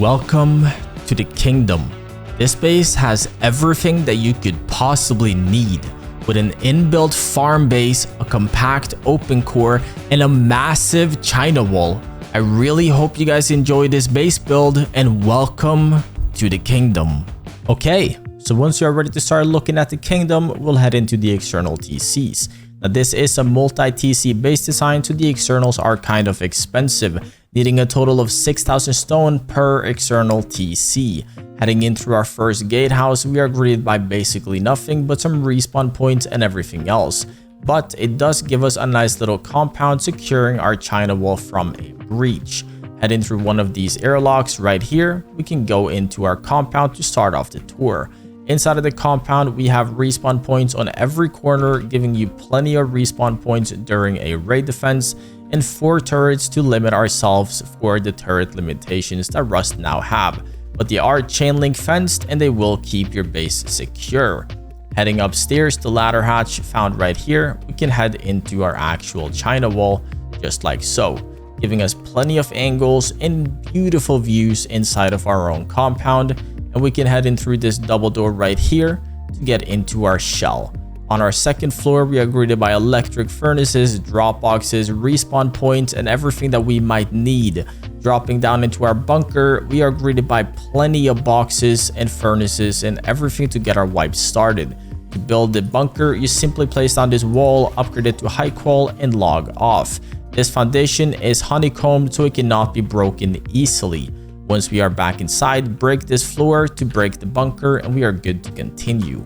Welcome to the kingdom. This base has everything that you could possibly need, with an inbuilt farm base, a compact open core, and a massive China wall. I really hope you guys enjoy this base build and welcome to the kingdom. Okay, so once you're ready to start looking at the kingdom, we'll head into the external TCs. Now this is a multi-TC base design, so the externals are kind of expensive, needing a total of 6,000 stone per external TC. Heading in through our first gatehouse, we are greeted by basically nothing but some respawn points and everything else. But it does give us a nice little compound securing our China wall from a breach. Heading through one of these airlocks right here, we can go into our compound to start off the tour. Inside of the compound, we have respawn points on every corner, giving you plenty of respawn points during a raid defense, and 4 turrets to limit ourselves for the turret limitations that Rust now have. But they are chain link fenced and they will keep your base secure. Heading upstairs, the ladder hatch found right here, we can head into our actual China wall, just like so, giving us plenty of angles and beautiful views inside of our own compound. And we can head in through this double door right here to get into our shell. On our second floor, we are greeted by electric furnaces, drop boxes, respawn points, and everything that we might need. Dropping down into our bunker, we are greeted by plenty of boxes and furnaces and everything to get our wipe started. To build the bunker, you simply place down this wall, upgrade it to high qual, and log off. This foundation is honeycombed so it cannot be broken easily. Once we are back inside, break this floor to break the bunker and we are good to continue.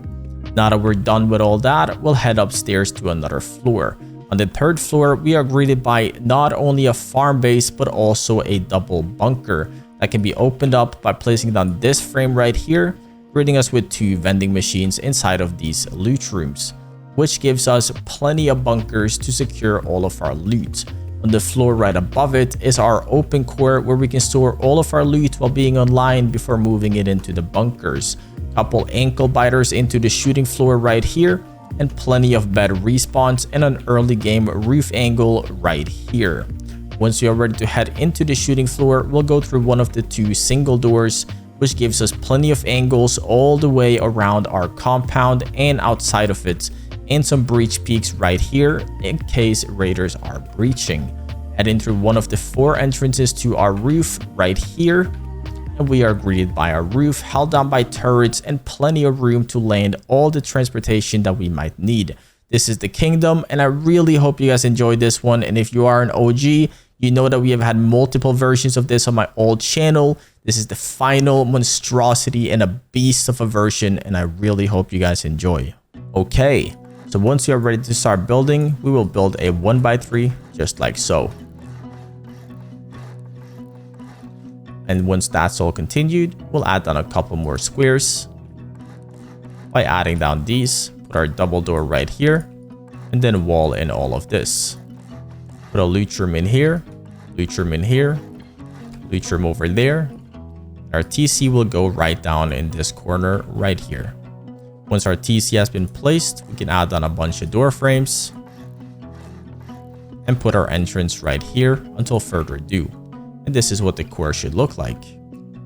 Now that we're done with all that, we'll head upstairs to another floor. On the third floor, we are greeted by not only a farm base but also a double bunker that can be opened up by placing down this frame right here, greeting us with 2 vending machines inside of these loot rooms, which gives us plenty of bunkers to secure all of our loot. On the floor right above it is our open core where we can store all of our loot while being online before moving it into the bunkers. Couple ankle biters into the shooting floor right here, and plenty of bed respawns and an early game roof angle right here. Once you are ready to head into the shooting floor, we'll go through one of the 2 single doors, which gives us plenty of angles all the way around our compound and outside of it, and some breach peaks right here in case raiders are breaching. Heading through one of the 4 entrances to our roof right here, and we are greeted by our roof held down by turrets and plenty of room to land all the transportation that we might need. This is the kingdom, and I really hope you guys enjoyed this one. And if you are an OG, you know that we have had multiple versions of this on my old channel. This is the final monstrosity and a beast of a version, and I really hope you guys enjoy. Okay, so once you are ready to start building, we will build a 1x3 just like so. And once that's all continued, we'll add down a couple more squares by adding down these, put our double door right here, and then wall in all of this. Put a loot room in here, loot room in here, loot room over there. Our TC will go right down in this corner right here. Once our TC has been placed, we can add on a bunch of door frames and put our entrance right here until further ado. And this is what the core should look like.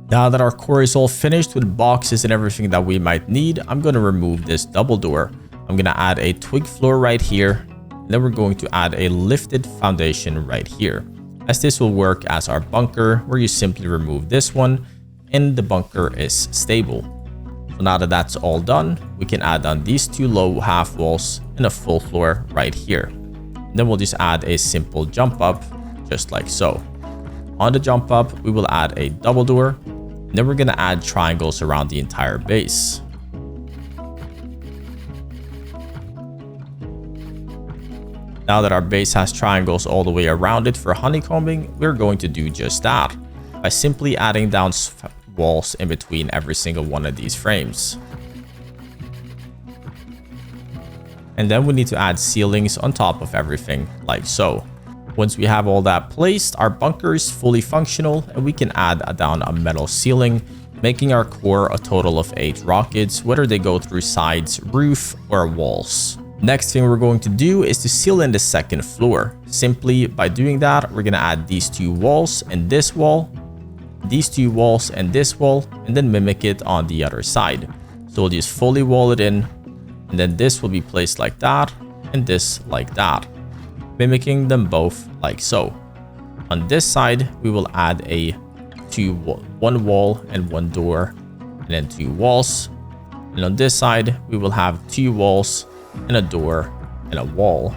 Now that our core is all finished with boxes and everything that we might need, I'm going to remove this double door. I'm going to add a twig floor right here. And then we're going to add a lifted foundation right here, as this will work as our bunker, where you simply remove this one and the bunker is stable. So now that that's all done, we can add on these 2 low half walls and a full floor right here. And then we'll just add a simple jump up just like so. On the jump up, we will add a double door, and then we're going to add triangles around the entire base. Now that our base has triangles all the way around it for honeycombing, we're going to do just that by simply adding down walls in between every single one of these frames. And then we need to add ceilings on top of everything like so. Once we have all that placed, our bunker is fully functional and we can add down a metal ceiling, making our core a total of 8 rockets, whether they go through sides, roof, or walls. Next thing we're going to do is to seal in the second floor. Simply by doing that, we're going to add these 2 walls and this wall, these two walls and this wall, and then mimic it on the other side. So we'll just fully wall it in, and then this will be placed like that, and this like that, mimicking them both like so. On this side, we will add one wall and one door, and then two walls. And on this side, we will have two walls and a door and a wall,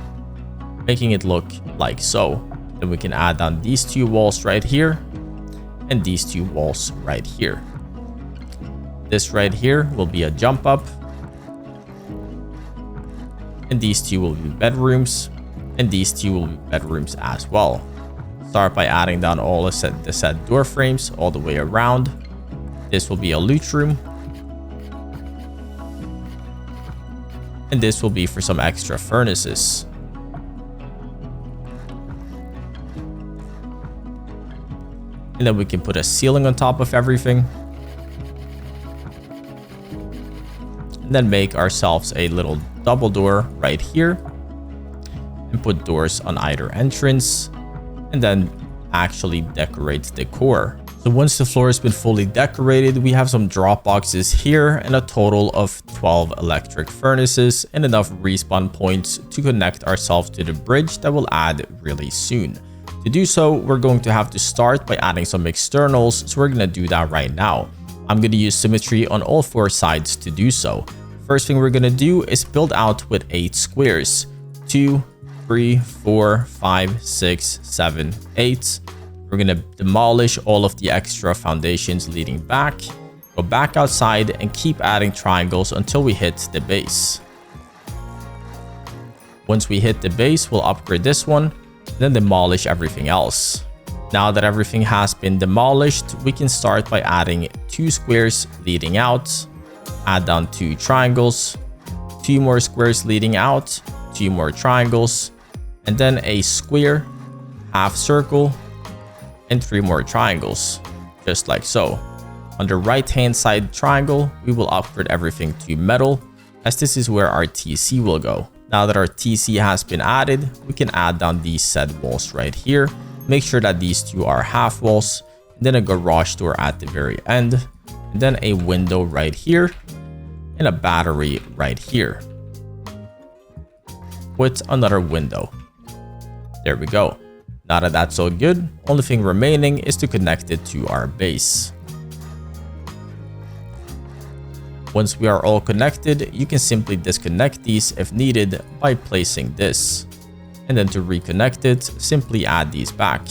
making it look like so. Then we can add on these two walls right here and these two walls right here. This right here will be a jump up, and these two will be bedrooms, and these two will be bedrooms as well. Start by adding down all the set door frames all the way around. This will be a loot room, and this will be for some extra furnaces. And then we can put a ceiling on top of everything. And then make ourselves a little double door right here. And put doors on either entrance. And then actually decorate the core. So once the floor has been fully decorated, we have some drop boxes here and a total of 12 electric furnaces and enough respawn points to connect ourselves to the bridge that we'll add really soon. To do so, we're going to have to start by adding some externals, so we're going to do that right now. I'm going to use symmetry on all four sides to do so. First thing we're going to do is build out with 8 squares. 2, 3, 4, 5, 6, 7, 8. We're going to demolish all of the extra foundations leading back, go back outside, and keep adding triangles until we hit the base. Once we hit the base, we'll upgrade this one, then demolish everything else. Now that everything has been demolished, we can start by adding 2 squares leading out, add down 2 triangles, 2 more squares leading out, 2 more triangles, and then a square, half circle, and 3 more triangles, just like so. On the right hand side triangle, we will upgrade everything to metal, as this is where our TC will go. Now that our TC has been added, we can add down these said walls right here. Make sure that these two are half walls, and then a garage door at the very end, and then a window right here, and a battery right here, with another window. There we go. Now that that's all good, only thing remaining is to connect it to our base. Once we are all connected, you can simply disconnect these if needed by placing this. And then to reconnect it, simply add these back.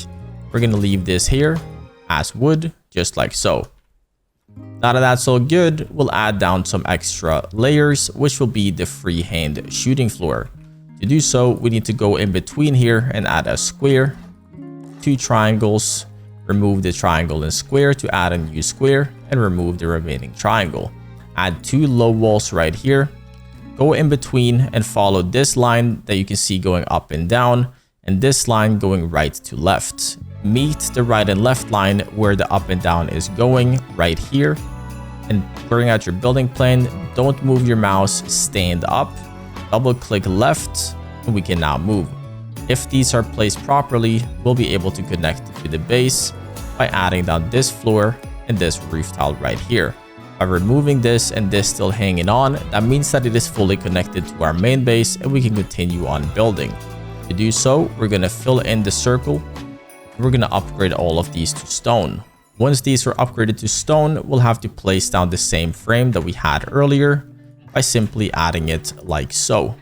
We're going to leave this here as wood, just like so. Now that that's all good, we'll add down some extra layers, which will be the freehand shooting floor. To do so, we need to go in between here and add a square, 2 triangles, remove the triangle and square to add a new square, and remove the remaining triangle. Add 2 low walls right here, go in between and follow this line that you can see going up and down, and this line going right to left. Meet the right and left line where the up and down is going right here, and clearing out your building plan, don't move your mouse, stand up, double click left, and we can now move. If these are placed properly, we'll be able to connect to the base by adding down this floor and this roof tile right here. By removing this and this still hanging on, that means that it is fully connected to our main base and we can continue on building. To do so, we're going to fill in the circle. We're going to upgrade all of these to stone. Once these are upgraded to stone, we'll have to place down the same frame that we had earlier by simply adding it like so.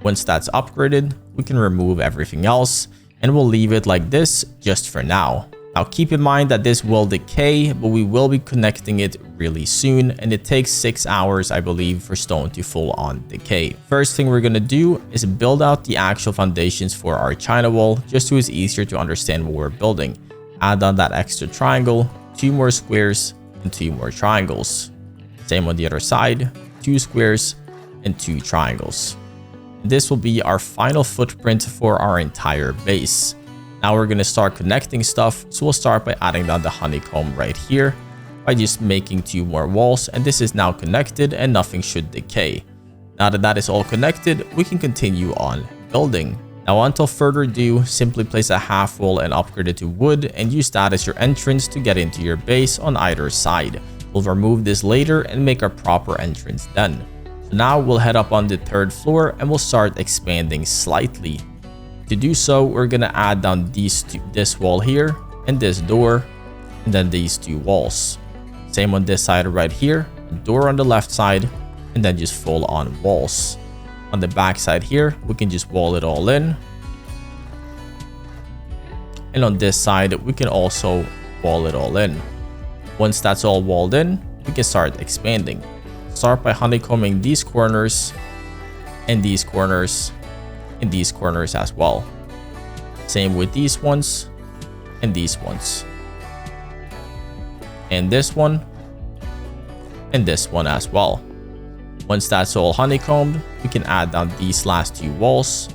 Once that's upgraded, we can remove everything else and we'll leave it like this just for now. Now keep in mind that this will decay, but we will be connecting it really soon, and it takes 6 hours, I believe, for stone to full on decay. First thing we're going to do is build out the actual foundations for our China wall, just so it's easier to understand what we're building. Add on that extra triangle, 2 more squares, and 2 more triangles. Same on the other side, 2 squares and 2 triangles. This will be our final footprint for our entire base. Now we're going to start connecting stuff, so we'll start by adding down the honeycomb right here by just making 2 more walls, and this is now connected and nothing should decay. Now that that is all connected, we can continue on building. Now until further ado, simply place a half wall and upgrade it to wood and use that as your entrance to get into your base on either side. We'll remove this later and make our proper entrance then. So now we'll head up on the 3rd floor and we'll start expanding slightly. To do so, we're gonna add down this wall here and this door and then these 2 walls. Same on this side right here, a door on the left side and then just full on walls. On the back side here, we can just wall it all in. And on this side, we can also wall it all in. Once that's all walled in, we can start expanding. Start by honeycombing these corners and these corners and these corners as well. Same with these ones and these ones. And this one and this one as well. Once that's all honeycombed, we can add down these last 2 walls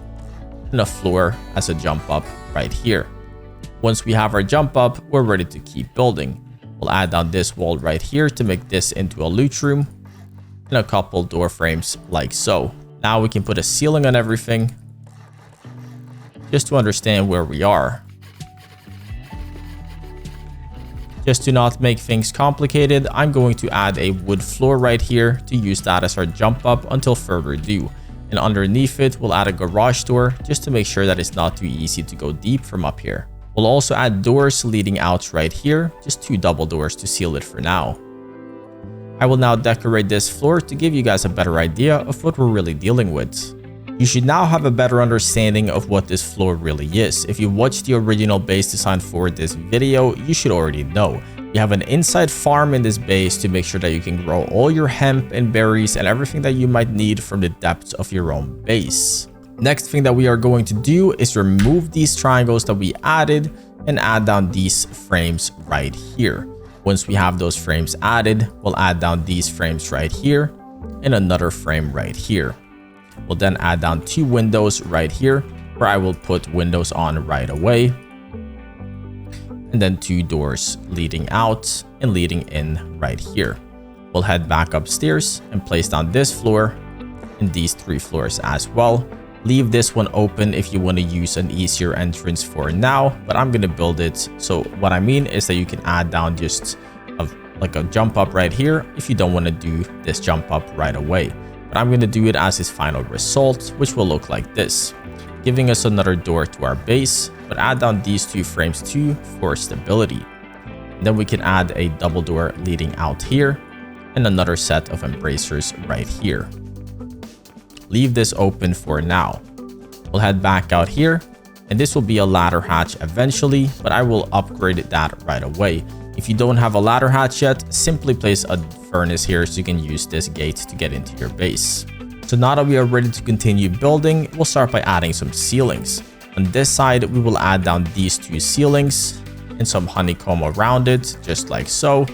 and a floor as a jump up right here. Once we have our jump up, we're ready to keep building. We'll add down this wall right here to make this into a loot room and a couple door frames like so. Now we can put a ceiling on everything just to understand where we are. Just to not make things complicated, I'm going to add a wood floor right here to use that as our jump up until further ado. And underneath it, we'll add a garage door just to make sure that it's not too easy to go deep from up here. We'll also add doors leading out right here, just 2 double doors to seal it for now. I will now decorate this floor to give you guys a better idea of what we're really dealing with. You should now have a better understanding of what this floor really is. If you watched the original base design for this video, you should already know. You have an inside farm in this base to make sure that you can grow all your hemp and berries and everything that you might need from the depths of your own base. Next thing that we are going to do is remove these triangles that we added and add down these frames right here. Once we have those frames added, we'll add down these frames right here and another frame right here. We'll then add down 2 windows right here where I will put windows on right away. And then 2 doors leading out and leading in right here. We'll head back upstairs and place down this floor and these 3 floors as well. Leave this one open if you want to use an easier entrance for now, but I'm going to build it. So what I mean is that you can add down just like a jump up right here if you don't want to do this jump up right away. But I'm going to do it as its final result, which will look like this, giving us another door to our base, but add down these 2 frames too for stability. And then we can add a double door leading out here and another set of embracers right here. Leave this open for now. We'll head back out here and this will be a ladder hatch eventually, but I will upgrade that right away. If you don't have a ladder hatch yet, simply place a furnace here so you can use this gate to get into your base. So now that we are ready to continue building, we'll start by adding some ceilings. On this side, we will add down these 2 ceilings and some honeycomb around it, just like so.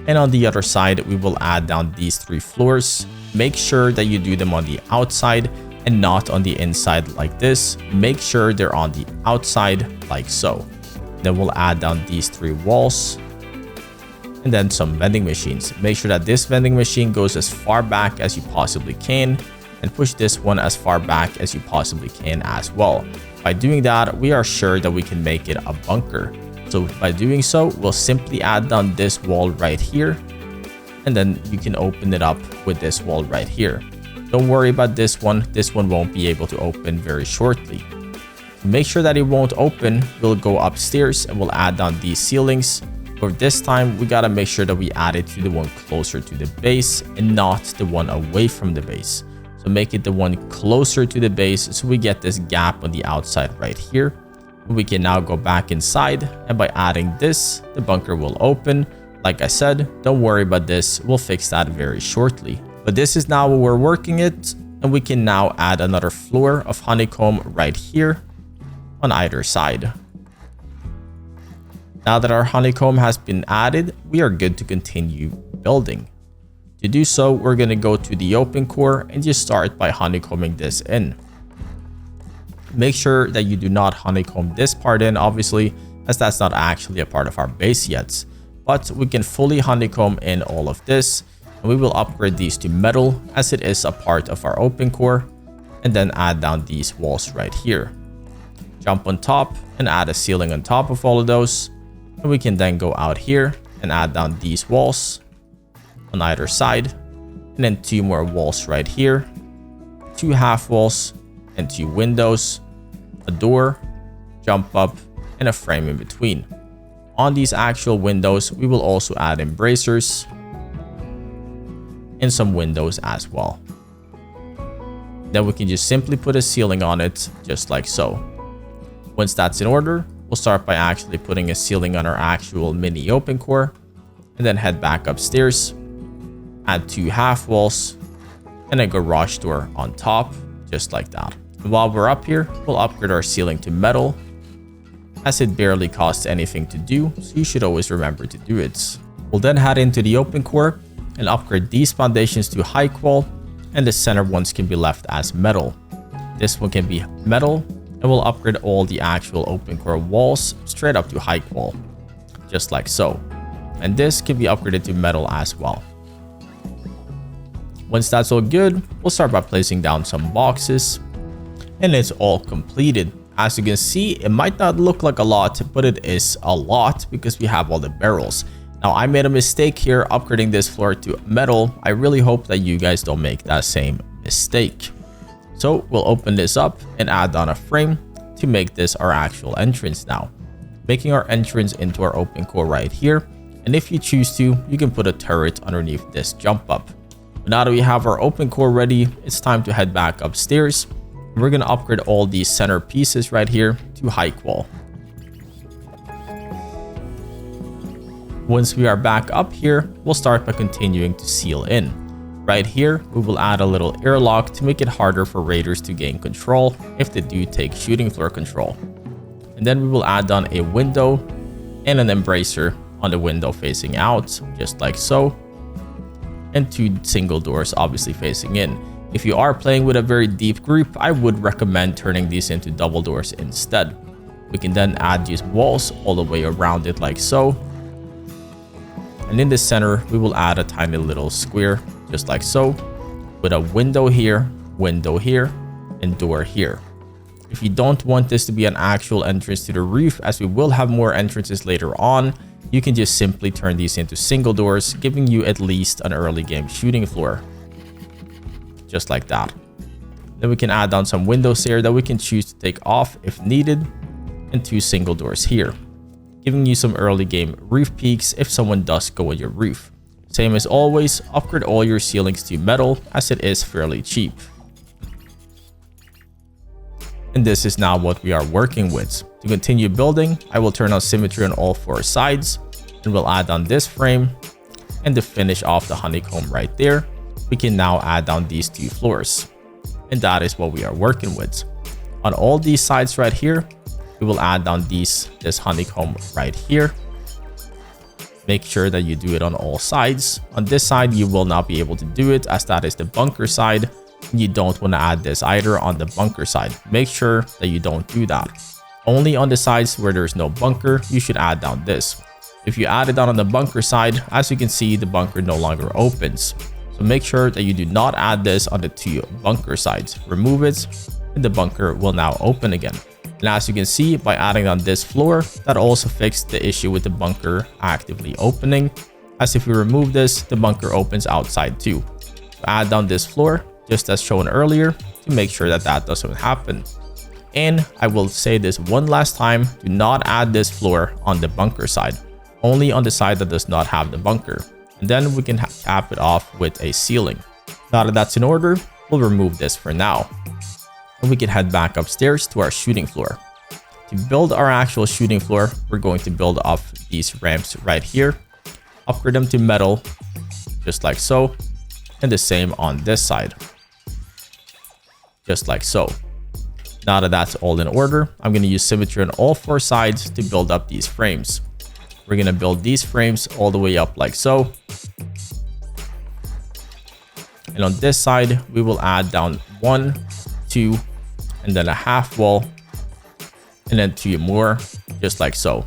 And on the other side, we will add down these 3 floors. Make sure that you do them on the outside and not on the inside like this. Make sure they're on the outside like so. Then we'll add down these 3 walls and then some vending machines. Make sure that this vending machine goes as far back as you possibly can and push this one as far back as you possibly can as well. By doing that, we are sure that we can make it a bunker. So by doing so, we'll simply add down this wall right here and then you can open it up with this wall right here. Don't worry about this one won't be able to open very shortly. To make sure that it won't open, we'll go upstairs and we'll add down these ceilings. But this time, we gotta make sure that we add it to the one closer to the base and not the one away from the base. So make it the one closer to the base so we get this gap on the outside right here. We can now go back inside and by adding this, the bunker will open. Like I said, don't worry about this, we'll fix that very shortly. But this is now what we're working it, and we can now add another floor of honeycomb right here on either side. Now that our honeycomb has been added, we are good to continue building. To do so, we're going to go to the open core and just start by honeycombing this in. Make sure that you do not honeycomb this part in, obviously, as that's not actually a part of our base yet. But we can fully honeycomb in all of this, and we will upgrade these to metal as it is a part of our open core, and then add down these walls right here. jump on top and add a ceiling on top of all of those. And we can then go out here and add down these walls on either side. And then 2 more walls right here, 2 half walls and 2 windows, a door, jump up, and a frame in between. On these actual windows, we will also add in bracers and some windows as well. Then we can just simply put a ceiling on it, just like so. Once that's in order, we'll start by actually putting a ceiling on our actual mini open core, and then head back upstairs, add 2 half walls, and a garage door on top, just like that. And while we're up here, we'll upgrade our ceiling to metal, as it barely costs anything to do, so you should always remember to do it. We'll then head into the open core and upgrade these foundations to high qual, and the center ones can be left as metal. This one can be metal, and we'll upgrade all the actual open core walls straight up to high qual, just like so. And this can be upgraded to metal as well. Once that's all good, we'll start by placing down some boxes, and it's all completed. As you can see, it might not look like a lot, but it is a lot because we have all the barrels. Now, I made a mistake here upgrading this floor to metal. I really hope that you guys don't make that same mistake. So we'll open this up and add on a frame to make this our actual entrance now, making our entrance into our open core right here. And if you choose to, you can put a turret underneath this jump up. But now that we have our open core ready, it's time to head back upstairs. We're going to upgrade all these center pieces right here to high qual. Once we are back up here, we'll start by continuing to seal in. Right here, we will add a little airlock to make it harder for raiders to gain control if they do take shooting floor control. And then we will add on a window and an embracer on the window facing out, just like so. And 2 single doors obviously facing in. If you are playing with a very deep group, I would recommend turning these into double doors instead. We can then add these walls all the way around it like so. And in the center, we will add a tiny little square, just like so, with a window here, and door here. If you don't want this to be an actual entrance to the roof, as we will have more entrances later on, you can just simply turn these into single doors, giving you at least an early game shooting floor. Just like that. Then we can add on some windows here that we can choose to take off if needed, and 2 single doors here, giving you some early game roof peaks if someone does go on your roof. Same as always, upgrade all your ceilings to metal as it is fairly cheap. And this is now what we are working with. To continue building, I will turn on symmetry on all 4 sides, and we'll add on this frame, and to finish off the honeycomb right there, we can now add on these 2 floors. And that is what we are working with. On all these sides right here, we will add on this honeycomb right here. Make sure that you do it on all sides. On this side, you will not be able to do it as that is the bunker side. You don't want to add this either on the bunker side. Make sure that you don't do that. Only on the sides where there's no bunker, you should add down this. If you add it down on the bunker side, as you can see, the bunker no longer opens. So make sure that you do not add this on the 2 bunker sides. Remove it, and the bunker will now open again. And as you can see, by adding on this floor, that also fixed the issue with the bunker actively opening. As if we remove this, the bunker opens outside too. So add down this floor, just as shown earlier, to make sure that that doesn't happen. And I will say this one last time, do not add this floor on the bunker side. Only on the side that does not have the bunker. And then we can cap it off with a ceiling. Now that that's in order, we'll remove this for now. And we can head back upstairs to our shooting floor. To build our actual shooting floor, we're going to build up these ramps right here. Upgrade them to metal, just like so. And the same on this side. Just like so. Now that that's all in order, I'm going to use symmetry on all 4 sides to build up these frames. We're going to build these frames all the way up like so. And on this side, we will add down 1, 2, and then a half wall. And then 2 more, just like so.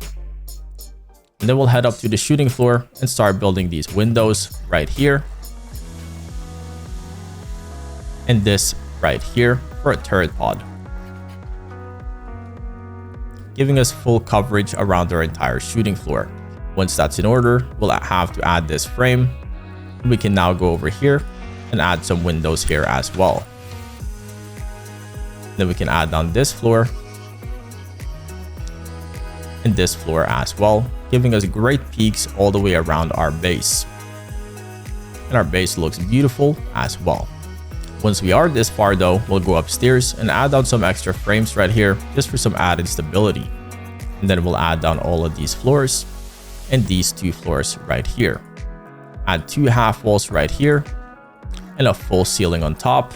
And then we'll head up to the shooting floor and start building these windows right here. And this right here for a turret pod. giving us full coverage around our entire shooting floor. Once that's in order, we'll have to add this frame. We can now go over here and add some windows here as well. Then we can add on this floor and this floor as well, giving us great peaks all the way around our base. And our base looks beautiful as well. Once we are this far though, we'll go upstairs and add on some extra frames right here just for some added stability. And then we'll add down all of these floors and these 2 floors right here. Add 2 half walls right here and a full ceiling on top,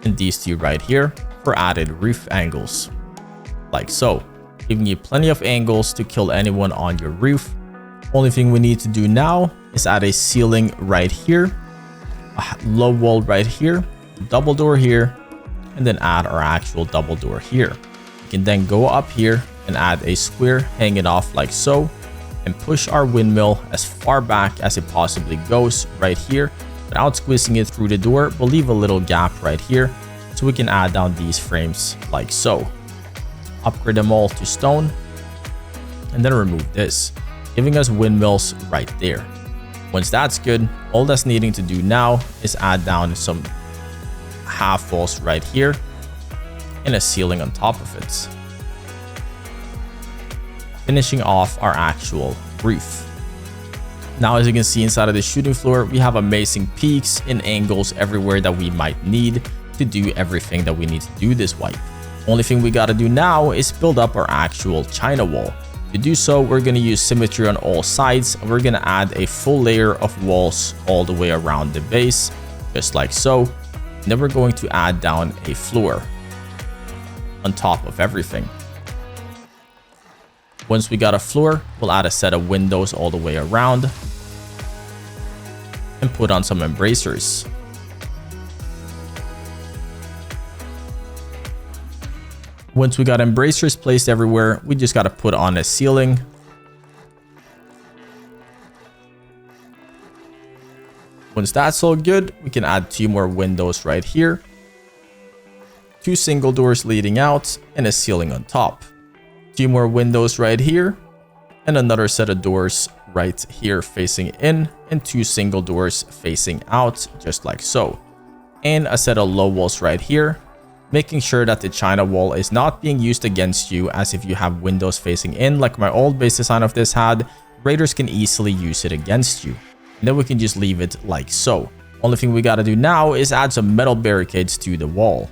and these 2 right here for added roof angles, like so, giving you plenty of angles to kill anyone on your roof. Only thing we need to do now is add a ceiling right here, a low wall right here, double door here, and then add our actual double door here. We can then go up here and add a square hanging off like so, and push our windmill as far back as it possibly goes right here. Without squeezing it through the door, we'll leave a little gap right here so we can add down these frames like so. Upgrade them all to stone, and then remove this, giving us windmills right there. Once that's good, all that's needing to do now is add down some half walls right here and a ceiling on top of it, finishing off our actual roof. Now, as you can see inside of the shooting floor, we have amazing peaks and angles everywhere that we might need to do everything that we need to do this wipe. Only thing we gotta do now is build up our actual China wall. To do so, we're gonna use symmetry on all sides, and we're gonna add a full layer of walls all the way around the base, just like so. And then we're going to add down a floor on top of everything. Once we got a floor, we'll add a set of windows all the way around and put on some embrasures. Once we got embrasures placed everywhere, we just got to put on a ceiling. Once that's all good, we can add 2 more windows right here, 2 single doors leading out, and a ceiling on top. 2 more windows right here, and another set of doors right here facing in, and 2 single doors facing out, just like so. And a set of low walls right here, making sure that the China wall is not being used against you, as if you have windows facing in like my old base design of this had, raiders can easily use it against you. And then we can just leave it like so. Only thing we gotta do now is add some metal barricades to the wall.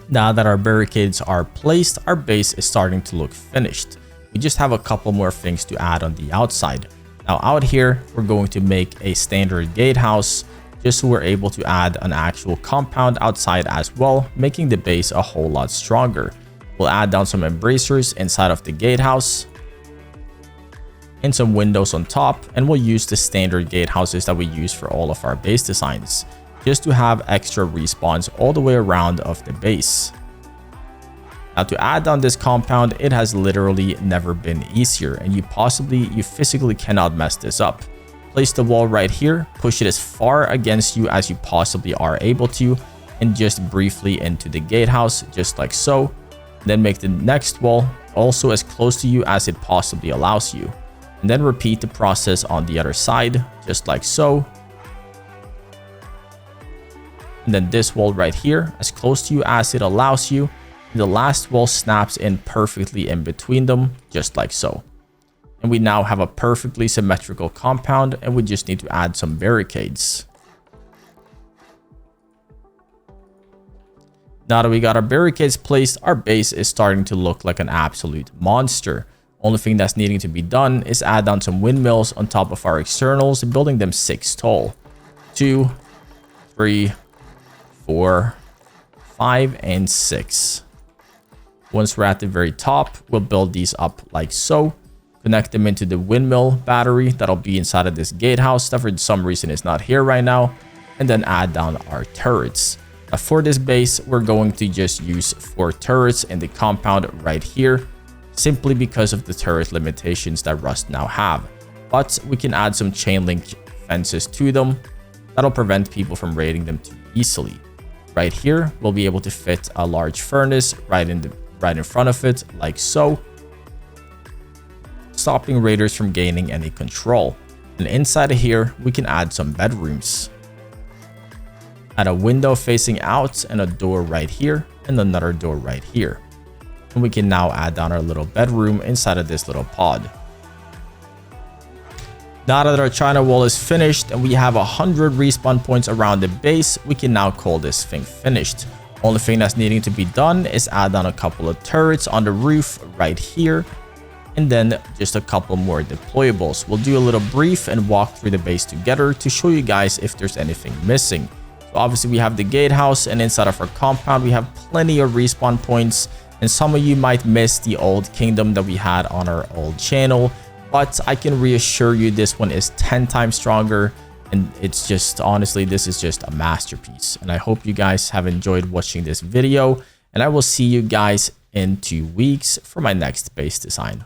Now that our barricades are placed, our base is starting to look finished. We just have a couple more things to add on the outside. Now out here, we're going to make a standard gatehouse, just so we're able to add an actual compound outside as well, making the base a whole lot stronger. We'll add down some embrasures inside of the gatehouse and some windows on top, and we'll use the standard gatehouses that we use for all of our base designs, just to have extra respawns all the way around of the base. Now to add on this compound, it has literally never been easier, and you physically cannot mess this up. Place the wall right here, push it as far against you as you possibly are able to, and just briefly into the gatehouse, just like so. Then make the next wall also as close to you as it possibly allows you. And then repeat the process on the other side, just like so. And then this wall right here, as close to you as it allows you. The last wall snaps in perfectly in between them, just like so. And we now have a perfectly symmetrical compound, and we just need to add some barricades. Now that we got our barricades placed, our base is starting to look like an absolute monster. Only thing that's needing to be done is add on some windmills on top of our externals, building them 6 tall. 2, 3, 4, 5, and 6. Once we're at the very top, we'll build these up like so. Connect them into the windmill battery that'll be inside of this gatehouse that for some reason is not here right now. And then add down our turrets. Now for this base, we're going to just use 4 turrets in the compound right here, simply because of the turret limitations that Rust now have. But we can add some chain link defenses to them. That'll prevent people from raiding them too easily. Right here, we'll be able to fit a large furnace right in front of it, like so, stopping raiders from gaining any control. And inside of here, we can add some bedrooms. Add a window facing out and a door right here and another door right here. And we can now add down our little bedroom inside of this little pod. Now that our China wall is finished and we have 100 respawn points around the base, we can now call this thing finished. Only thing that's needing to be done is add on a couple of turrets on the roof right here, and then just a couple more deployables. We'll do a little brief and walk through the base together to show you guys if there's anything missing. So obviously we have the gatehouse, and inside of our compound we have plenty of respawn points, and some of you might miss the old kingdom that we had on our old channel. But I can reassure you this one is 10 times stronger, and it's just, honestly, this is just a masterpiece. And I hope you guys have enjoyed watching this video, and I will see you guys in 2 weeks for my next base design.